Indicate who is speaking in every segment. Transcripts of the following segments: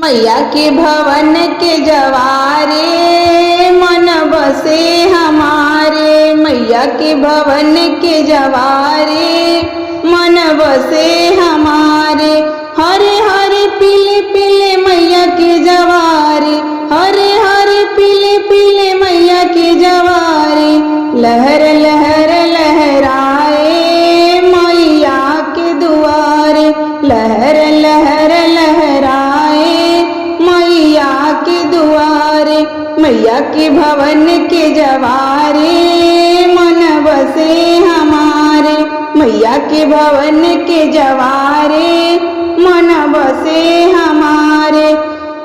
Speaker 1: मैया के भवन के जवारे मन बसे हमारे। मैया के भवन के जवारे मन बसे हमारे। हरे हरे पीले पीले मैया के जवारे, हरे हरे पीले पीले मैया के जवारे। लहर लहर लहराए मैया के दुआरे, लहर लहर लहराए मैया के दुआरे। मैया के भवन के जवारे मन बसे हमारे। मैया के भवन के जवारे मन बसे हमारे।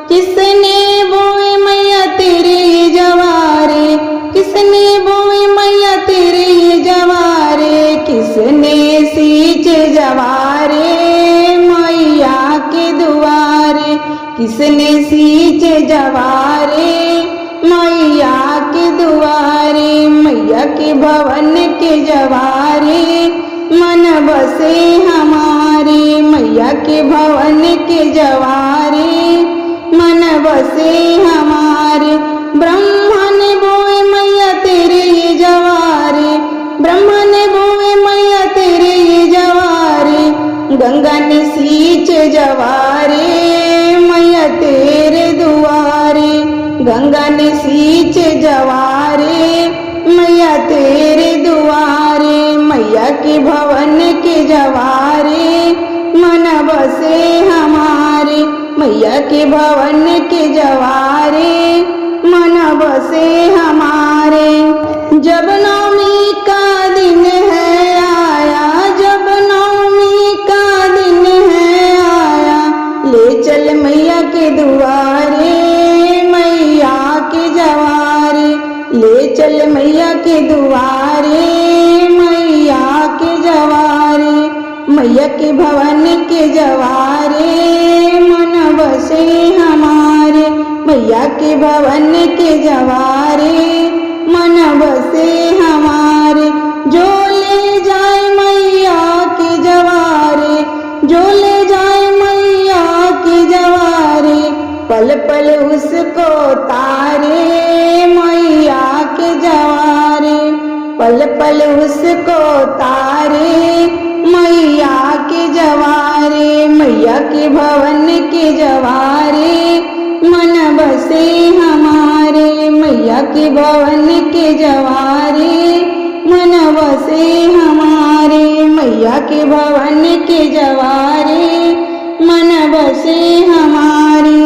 Speaker 1: किसने बोए मैया तेरे ये जवारे, किसने बोए मैया तेरे ये जवारे। किसने सींचे जवारे मैया के दुआरे, किसने सींचे जवारे मैया के दुआरे। मैया के भवन के जवारे मन बसे हमारे। मैया के भवन के जवारे मन बसे हमारे। ब्रह्मा ने बोए मैया तेरे ये जवारे, ब्रह्मा ने बोए मैया तेरे ये जवारे। गंगा ने सींचे जवारे मैया तेरे दुआरे, गंगा ने सींचे जवारे मैया तेरे दुआरे। मैया के भवन के जवारे मन बसे हमारे। मैया के भवन के जवारे मन बसे हमारे। जब नवमी का दिन है आया, जब नवमी का दिन है आया। ले चल मैया के दुआरे मैया के जवारे, ले चल मैया के दुआरे मैया के जवारे। मैया के भवन के जवारे मन बसे हमारे। मैया के भवन के जवारे मन बसे हमारे। जो ले जाए मैया के जवारे, जो ले जाए मैया के जवारे। पल पल उसको तारे मैया के जवारे, पल पल उसको तारे मैया के जवारे। मैया के भवन के जवारे मन बसे हमारे। मैया के भवन के जवारे मन बसे हमारे। मैया के भवन के जवारे मन बसे हमारे।